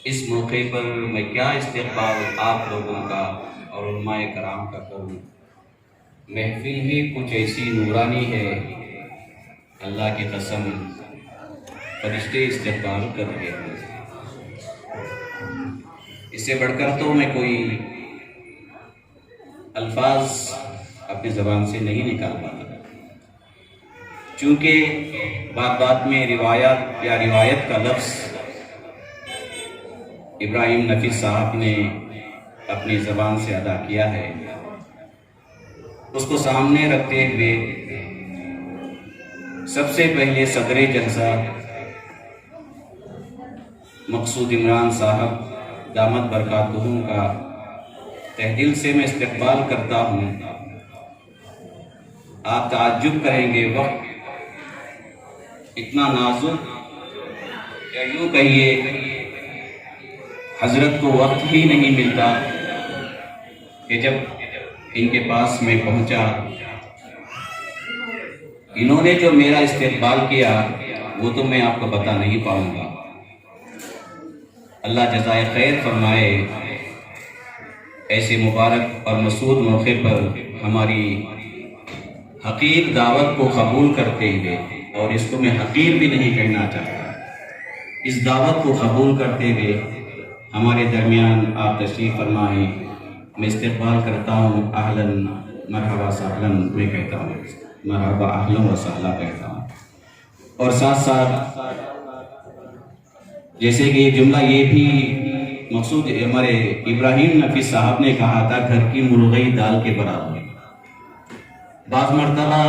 اس موقع پر میں کیا استقبال آپ لوگوں کا اور علماء کرام کا کروں۔ محفل ہی کچھ ایسی نورانی ہے، اللہ کی قسم فرشتے استقبال کر رہے ہیں۔ اس سے بڑھ کر تو میں کوئی الفاظ اپنی زبان سے نہیں نکال پاتا، چونکہ بات بات میں روایت یا روایت کا لفظ ابراہیم نفیس صاحب نے اپنی زبان سے ادا کیا ہے۔ اس کو سامنے رکھتے ہوئے سب سے پہلے صدر جلسہ مقصود عمران صاحب دامت برکاتہم کا تہ دل سے میں استقبال کرتا ہوں۔ آپ تعجب کریں گے، وقت اتنا نازک، یا یوں کہیے حضرت کو وقت ہی نہیں ملتا کہ جب ان کے پاس میں پہنچا، انہوں نے جو میرا استقبال کیا وہ تو میں آپ کو بتا نہیں پاؤں گا۔ اللہ جزائے خیر فرمائے، ایسے مبارک اور مسعود موقع پر ہماری حقیر دعوت کو قبول کرتے ہوئے، اور اس کو میں حقیر بھی نہیں کہنا چاہتا، اس دعوت کو قبول کرتے ہوئے ہمارے درمیان آپ تشریف فرمائیں۔ میں استقبال کرتا ہوں، اہلاً مرحبا سہلاً میں کہتا ہوں، مرحبا اہلاً و سہلا کہتا ہوں۔ اور ساتھ ساتھ جیسے کہ یہ جملہ یہ بھی مقصود ہمارے ابراہیم نفیس صاحب نے کہا تھا، گھر کی مرغئی دال کے برابر۔ بعض مرتبہ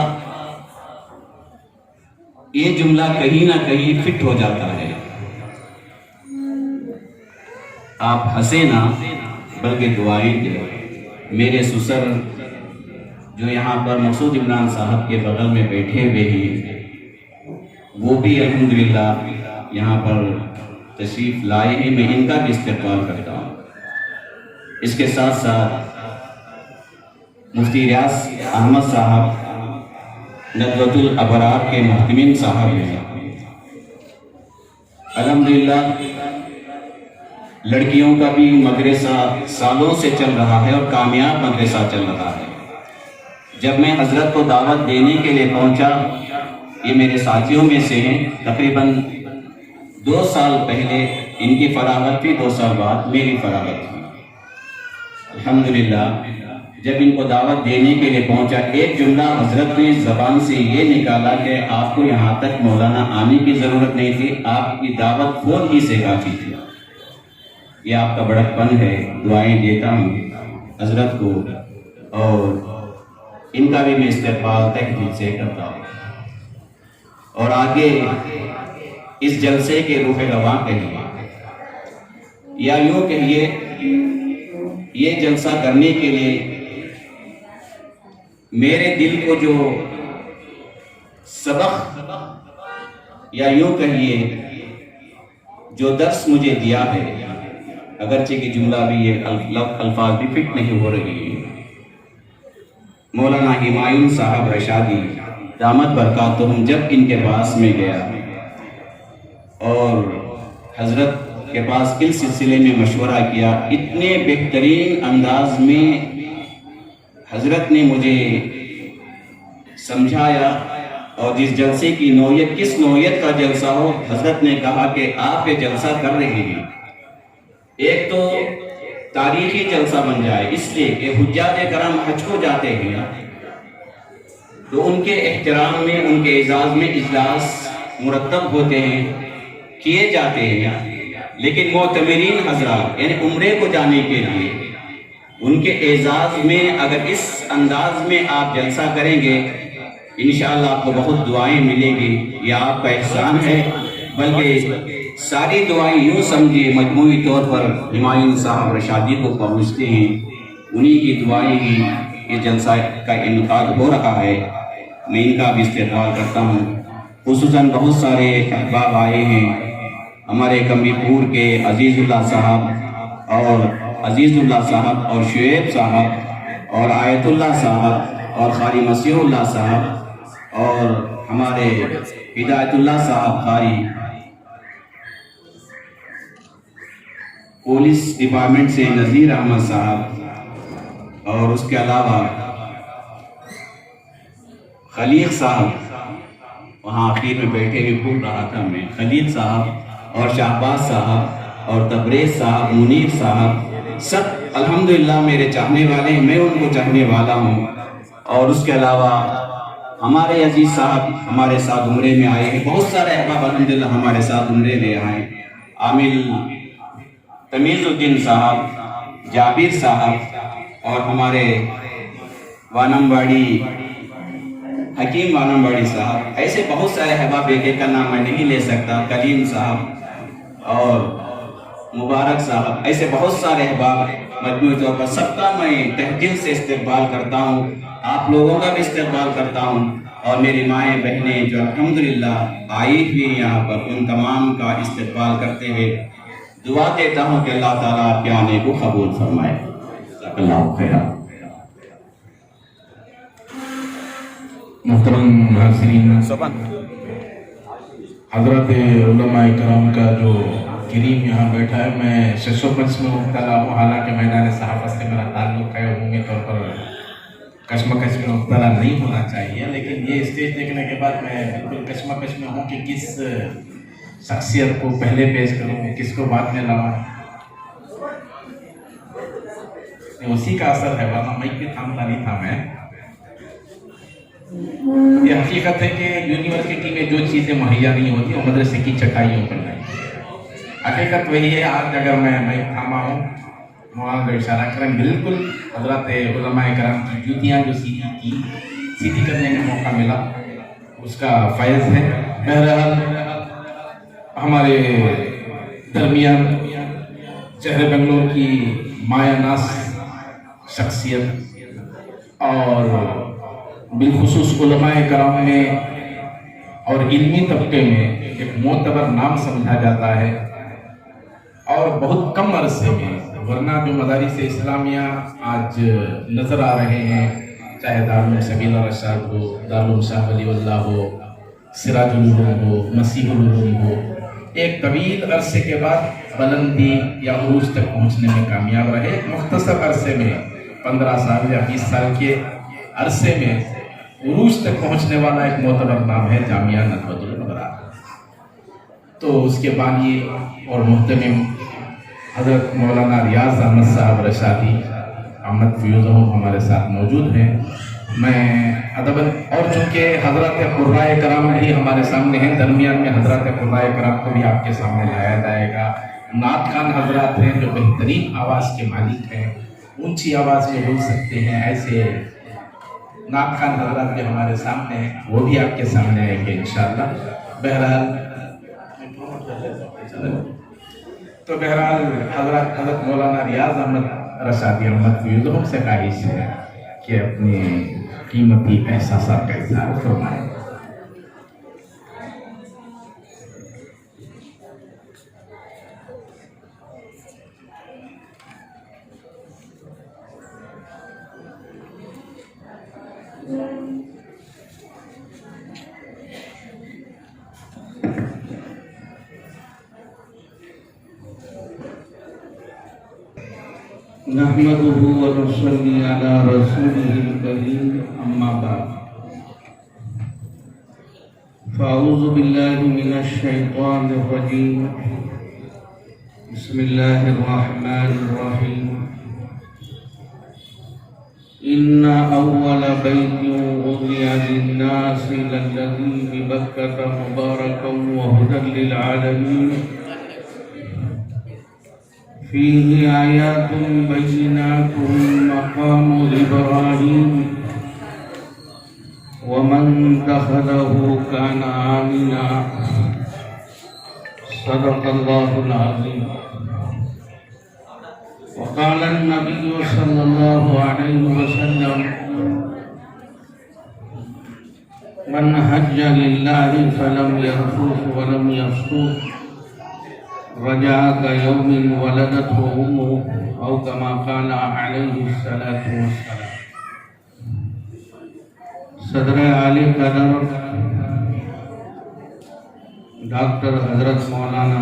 یہ جملہ کہیں نہ کہیں فٹ ہو جاتا ہے۔ آپ ہنسے نہ بلکہ دعائیں دیں۔ میرے سسر جو یہاں پر مقصود عمران صاحب کے بغل میں بیٹھے ہوئے ہیں، وہ بھی الحمدللہ یہاں پر تشریف لائے ہیں، میں ان کا بھی استقبال کرتا ہوں۔ اس کے ساتھ ساتھ مفتی ریاض احمد صاحب ندوۃ الابرار کے محتمین صاحب ہیں۔ الحمدللہ لڑکیوں کا بھی مدرسہ سالوں سے چل رہا ہے اور کامیاب مدرسہ چل رہا ہے۔ جب میں حضرت کو دعوت دینے کے لیے پہنچا، یہ میرے ساتھیوں میں سے ہیں، تقریباً 2 سال پہلے ان کی فراغت تھی، 2 سال بعد میری فراغت تھی۔ الحمدللہ جب ان کو دعوت دینے کے لیے پہنچا، ایک جملہ حضرت نے زبان سے یہ نکالا کہ آپ کو یہاں تک مولانا آنے کی ضرورت نہیں تھی، آپ کی دعوت فون ہی سے کافی تھی۔ یہ آپ کا بڑکپن ہے، دعائیں دیتا ہوں حضرت کو، اور ان کا بھی میں استقبال تہ دل سے کرتا ہوں۔ اور آگے اس جلسے کے روح رواں کہیے یا یوں کہیے، یہ جلسہ کرنے کے لیے میرے دل کو جو سبق یا یوں کہیے جو درس مجھے دیا ہے، اگرچہ کہ جملہ بھی یہ الفاظ بھی فٹ نہیں ہو رہی ہے، مولانا ہمایوں صاحب رشادی دامت برکاتہم جب ان کے پاس میں گیا اور حضرت کے پاس اس سلسلے میں مشورہ کیا، اتنے بہترین انداز میں حضرت نے مجھے سمجھایا، اور جس جلسے کی نوعیت، کس نوعیت کا جلسہ ہو، حضرت نے کہا کہ آپ یہ جلسہ کر رہے ہیں، ایک تو تاریخی جلسہ بن جائے، اس لیے کہ حجاج کرام حج کو جاتے ہیں تو ان کے احترام میں، ان کے اعزاز میں اجلاس مرتب ہوتے ہیں، کیے جاتے ہیں، لیکن معتمرین حضرات یعنی عمرے کو جانے کے لیے ان کے اعزاز میں اگر اس انداز میں آپ جلسہ کریں گے، انشاءاللہ آپ کو بہت دعائیں ملیں گی، یہ آپ کا احسان ہے۔ بلکہ ساری دعائیں یوں سمجھیے مجموعی طور پر ہمایوں صاحب رشادی کو پہنچتے ہیں، انہی کی دعائیں ہی یہ جلسہ کا انعقاد ہو رہا ہے۔ میں ان کا بھی استقبال کرتا ہوں، خصوصاً بہت سارے احباب آئے ہیں، ہمارے کمبی پور کے عزیز اللہ صاحب اور شعیب صاحب اور آیت اللہ صاحب اور قاری مسیح اللہ صاحب اور ہمارے ہدایت اللہ صاحب قاری، پولیس ڈپارٹمنٹ سے نذیر احمد صاحب، اور اس کے علاوہ خلیق صاحب وہاں آخر میں بیٹھے ہوئے بھول رہا تھا میں، خلیق صاحب اور شہباز صاحب اور تبریز صاحب، منیر صاحب، سب الحمدللہ میرے چاہنے والے ہیں، میں ان کو چاہنے والا ہوں۔ اور اس کے علاوہ ہمارے عزیز صاحب ہمارے ساتھ عمرے میں آئے ہیں، بہت سارے احباب الحمدللہ ہمارے ساتھ عمرے لے آئے، عامل تمیز الدین صاحب، جابر صاحب، اور ہمارے وانم باڑی حکیم وانم باڑی صاحب، ایسے بہت سارے احباب، ایک ایک کا نام میں نہیں لے سکتا، کلیم صاحب اور مبارک صاحب، ایسے بہت سارے احباب مجموعی طور پر سب کا میں تہ دل سے استقبال کرتا ہوں، آپ لوگوں کا بھی استقبال کرتا ہوں، اور میری مائیں بہنیں جو الحمدللہ آئی ہوئی یہاں پر، ان تمام کا استقبال کرتے ہوئے دعا دیتا ہوں کہ اللہ تعالیٰ آپ کے آنے کو قبول فرمائے۔ جزاک اللہ خیر۔ محترم حاضرین، حضرت علماء کرام کا جو کریم یہاں بیٹھا ہے، میں 605 میں مبتلا ہوں، حالانکہ میدان صحافت سے میرا تعلق ہے، عمومی طور پر کشمکش میں مبتلا نہیں ہونا چاہیے، لیکن یہ اسٹیج دیکھنے کے بعد میں بالکل کشمکش میں ہوں کہ کس شخصیت کو پہلے پیش کروں، کس کو بعد میں لاؤں۔ اسی کا اثر ہے، ورنہ میں بھی تھامتا نہیں تھا میں۔ یہ حقیقت ہے کہ یونیورسٹی میں جو چیزیں مہیا نہیں ہوتی وہ مدرسے کی چٹائیوں پر نہیں، حقیقت وہی ہے۔ آج اگر میں تھاما ہوں، مولانا اشارہ کریں، بالکل حضرات علماء کرام کی جوتیاں جو سیدھی کرنے کا موقع ملا، اس کا فیض ہے۔ بہرحال ہمارے درمیان شہر بنگلور کی مایہ ناز شخصیت اور بالخصوص علماء کرام میں اور علمی طبقے میں ایک معتبر نام سمجھا جاتا ہے، اور بہت کم عرصے میں، ورنہ جو مدارس اسلامیہ آج نظر آ رہے ہیں، چاہے دارالعلوم سبیل الرشاد ہو، دارالعلوم شاہ ولی اللہ ہو، سراج العلوم ہو، مسیح العلوم ہو، ایک طویل عرصے کے بعد بلندی یا عروج تک پہنچنے میں کامیاب رہے۔ مختصر عرصے میں 15 سال یا 20 سال کے عرصے میں عروج تک پہنچنے والا ایک معتبر نام ہے جامعہ ندوۃ الابرار۔ تو اس کے بانی اور محترم حضرت مولانا ریاض احمد صاحب رشادی احمد فیوزہم ہمارے ساتھ موجود ہیں۔ میں ادباً، اور چونکہ حضرات قرائے کرام بھی ہمارے سامنے ہیں، درمیان میں حضرات قرائے کرام کو بھی آپ کے سامنے لایا جائے گا۔ نعت خوان حضرات ہیں جو بہترین آواز کے مالک ہیں، اونچی آواز میں بول سکتے ہیں، ایسے نعت خوان حضرات بھی ہمارے سامنے ہیں، وہ بھی آپ کے سامنے آئیں گے انشاءاللہ۔ بہرحال حضرت مولانا ریاض احمد رشادی احمد فیوزہم سے خواہش ہے کہ اپنی قیمتی احساسات کا اظہار فرمائیں۔ نحمده ونصلي على رسوله الكريم أما بعد فأعوذ بالله من الشيطان الرجيم بسم الله الرحمن الرحيم إن أول بيت وضع للناس للذي ببكة مباركا وهدى للعالمين فيه آيات بينات مقام إبراهيم ومن دخله كان آمنا صدق الله العظيم وقال النبي صلى الله عليه وسلم من حج لله فلم يرفث ولم يفسق رجاء كيوم ولدته أمه أو كما قال عليه الصلاة والسلام۔ صدر عالی قدر ڈاکٹر حضرت مولانا